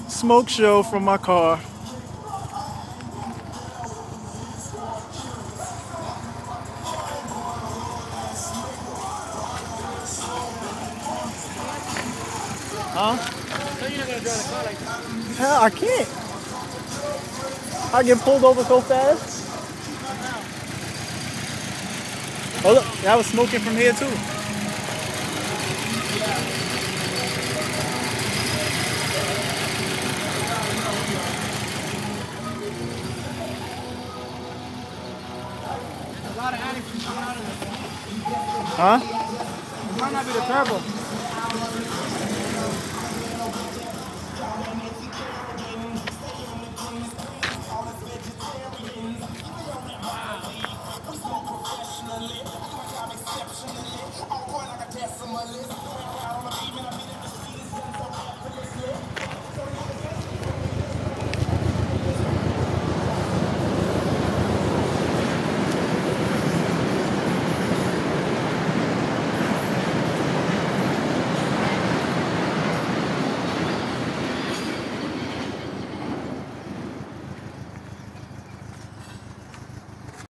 smoke show from my car. Huh? So you're not gonna drive the car like that? Hell, I can't. I get pulled over so fast. Oh look, I was smoking from here too. There's a lot of addicts out of there. Huh?